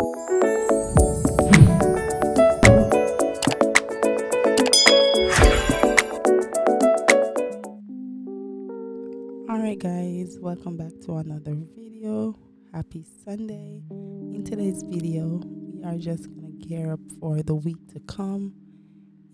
Alright guys, welcome back to another video. Happy Sunday. In today's video, we are just gonna gear up for the week to come,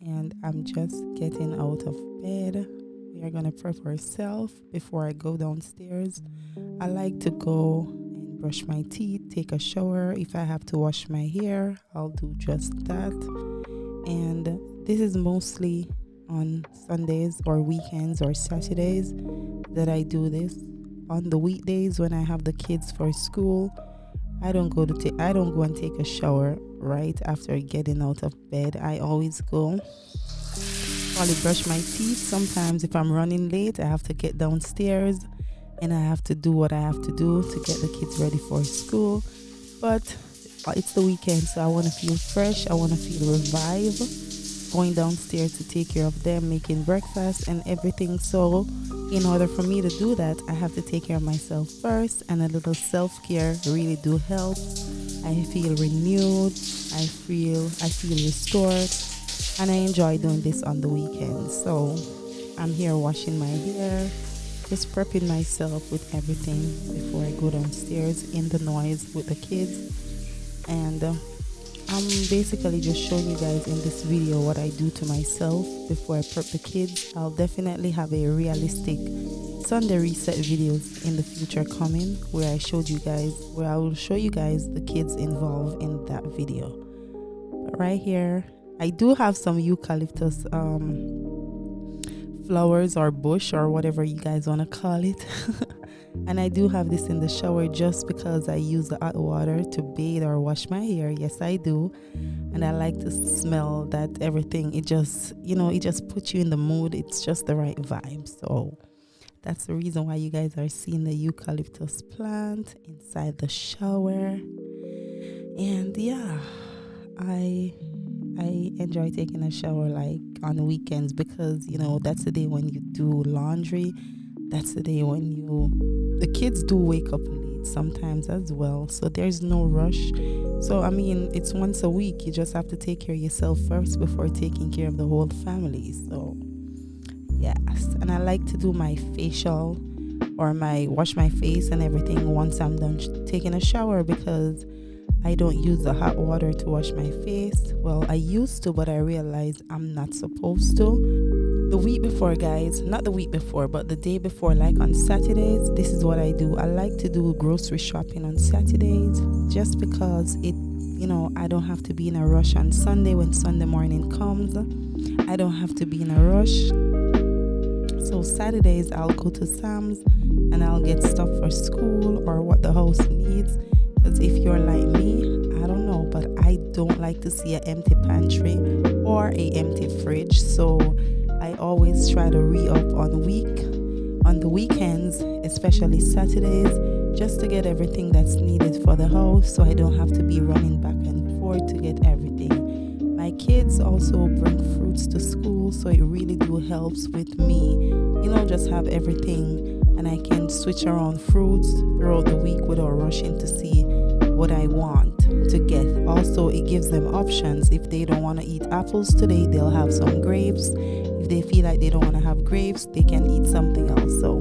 and I'm just getting out of bed. We are gonna prep ourselves before I go downstairs. I like to go and brush my teeth, take a shower. If I have to wash my hair, I'll do just that. And this is mostly on Sundays or weekends or Saturdays that I do this. On the weekdays when I have the kids for school, I don't go and take a shower right after getting out of bed. I always go probably brush my teeth. Sometimes if I'm running late, I have to get downstairs and I have to do what I have to do to get the kids ready for school. But it's the weekend, so I want to feel fresh. I want to feel revived. Going downstairs to take care of them, making breakfast and everything. So in order for me to do that, I have to take care of myself first, and a little self-care really do help. I feel renewed, I feel restored, and I enjoy doing this on the weekends. So I'm here washing my hair, just prepping myself with everything before I go downstairs in the noise with the kids. And I'm basically just showing you guys in this video what I do to myself before I prep the kids. I'll definitely have a realistic Sunday reset videos in the future coming where I will show you guys the kids involved in that video. But right here, I do have some eucalyptus flowers or bush or whatever you guys want to call it. And I do have this in the shower just because I use the hot water to bathe or wash my hair. Yes, I do. And I like to smell that everything. It just puts you in the mood. It's just the right vibe. So that's the reason why you guys are seeing the eucalyptus plant inside the shower. And yeah, I enjoy taking a shower like on the weekends because, that's the day when you do laundry. That's the day when the kids do wake up late sometimes as well. So there's no rush. So, it's once a week. You just have to take care of yourself first before taking care of the whole family. So, yes. And I like to do my facial or wash my face and everything once I'm done taking a shower because I don't use the hot water to wash my face. Well, I used to, but I realized I'm not supposed to. The week before, guys, not the week before, but the day before, like on Saturdays, this is what I do. I like to do grocery shopping on Saturdays just because I don't have to be in a rush on Sunday when Sunday morning comes. I don't have to be in a rush. So Saturdays, I'll go to Sam's and I'll get stuff for school or what the house needs. Because if you're like me, I don't know, but I don't like to see an empty pantry or a empty fridge. So I always try to re-up on the weekends, especially Saturdays, just to get everything that's needed for the house so I don't have to be running back and forth to get everything. My kids also bring fruits to school, so it really do helps with me, just have everything and I can switch around fruits throughout the week without rushing to see what I want to get. Also, it gives them options. If they don't want to eat apples today, they'll have some grapes. If they feel like they don't want to have grapes, they can eat something else. So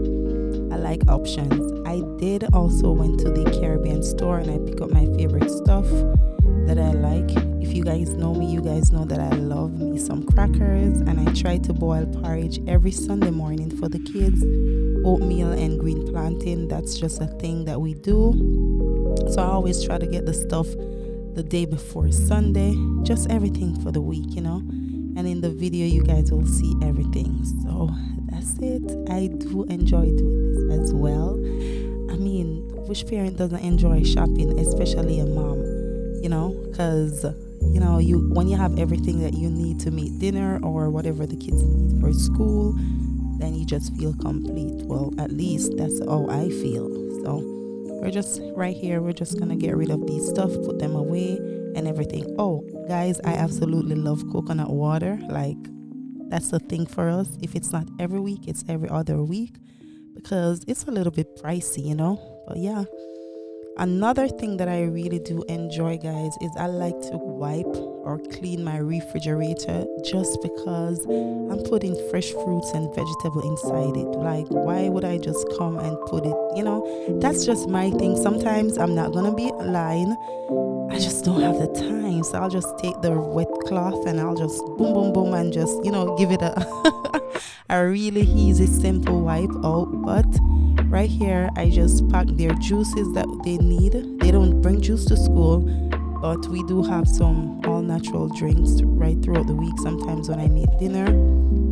I like options. I did also went to the Caribbean store and I pick up my favorite stuff that I like. If you guys know me, you guys know that I love me some crackers, and I try to boil porridge every Sunday morning for the kids. Oatmeal and green plantain, that's just a thing that we do. So I always try to get the stuff the day before Sunday, just everything for the week, and in the video you guys will see everything. So that's it. I do enjoy doing this as well. Which parent doesn't enjoy shopping, especially a mom, because when you have everything that you need to make dinner or whatever the kids need for school, then you just feel complete. Well, at least that's how I feel. So we're just right here. We're just gonna get rid of these stuff, put them away and everything. Oh, guys, I absolutely love coconut water. Like, that's the thing for us. If it's not every week, it's every other week because it's a little bit pricey, But yeah, Another thing that I really do enjoy, guys, is I like to wipe or clean my refrigerator just because I'm putting fresh fruits and vegetable inside it. Like, why would I just come and put it, that's just my thing. Sometimes I'm not gonna be lying, I just don't have the time. So I'll just take the wet cloth and I'll just boom, boom, boom, and just, give it a, a really easy, simple wipe out. But right here, I just pack their juices that they need. They don't bring juice to school, but we do have some all natural drinks right throughout the week, sometimes when I make dinner.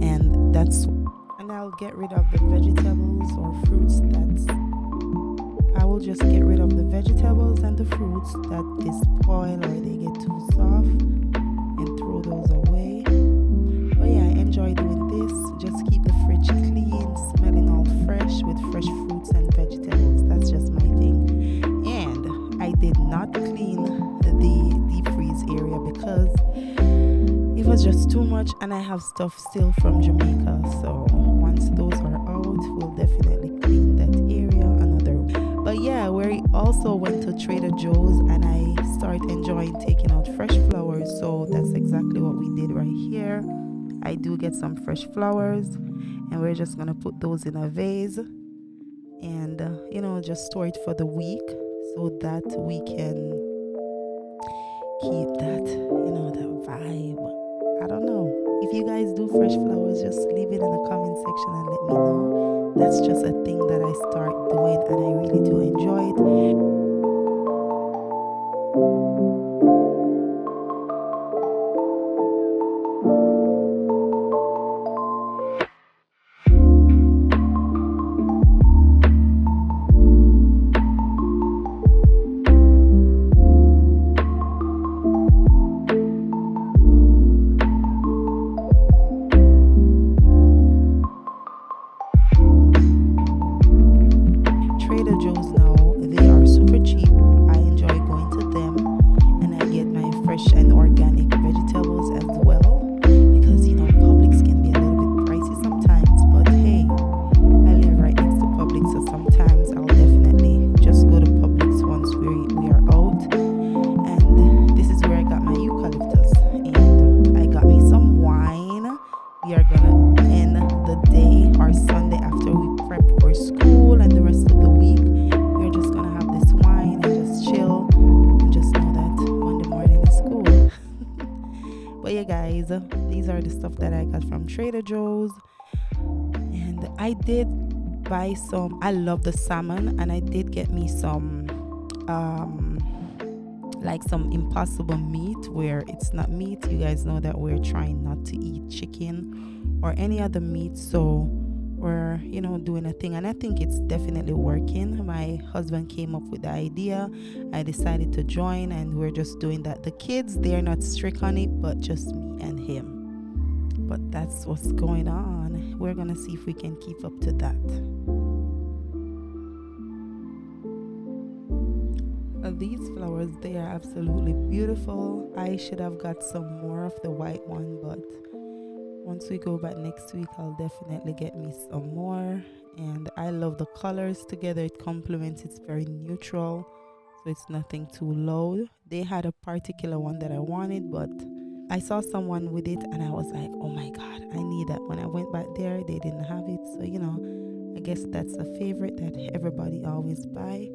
And I'll get rid of the vegetables or fruits I will just get rid of the vegetables and the fruits that they spoil or they get too soft and throw those away. But yeah, I enjoy doing this. Just keep the fridge clean, smelling all fresh with fresh fruits and vegetables. That's just my thing. And I did not clean the deep freeze area because it was just too much and I have stuff still from Jamaica. So once those are out, we'll definitely clean that area another. But yeah, we also went to Trader Joe's and I started enjoying taking out fresh flowers. So that's exactly what we did right here. I do get some fresh flowers and we're just gonna put those in a vase and just store it for the week so that we can keep that that vibe. I don't know if you guys do fresh flowers, just leave it in the comment section and let me know. That's just a thing that I start doing and I really do enjoy it. Trader Joe's now, they are super cheap. I enjoy going to them and I get my fresh and organic vegetables as well because Publix can be a little bit pricey sometimes, but hey, I live right next to Publix, so sometimes I'll definitely just go to Publix once we are out. And this is where I got my eucalyptus and I got me some wine. We are gonna end the day or Sunday after we prep for school and the rest of the week. We're just gonna have this wine and just chill and just know that Monday morning is school. But yeah, guys, these are the stuff that I got from Trader Joe's. And I did buy some. I love the salmon, and I did get me some like some impossible meat where it's not meat. You guys know that we're trying not to eat chicken or any other meat, so we're doing a thing, and I think it's definitely working. My husband came up with the idea, I decided to join, and we're just doing that. The kids, they're not strict on it, but just me and him. But that's what's going on. We're gonna see if we can keep up to that. These flowers, they are absolutely beautiful. I should have got some more of the white one, but once we go back next week, I'll definitely get me some more. And I love the colors together. It complements. It's very neutral, so it's nothing too loud. They had a particular one that I wanted, but I saw someone with it and I was like, oh my god, I need that. When I went back there, they didn't have it. So I guess that's a favorite that everybody always buy.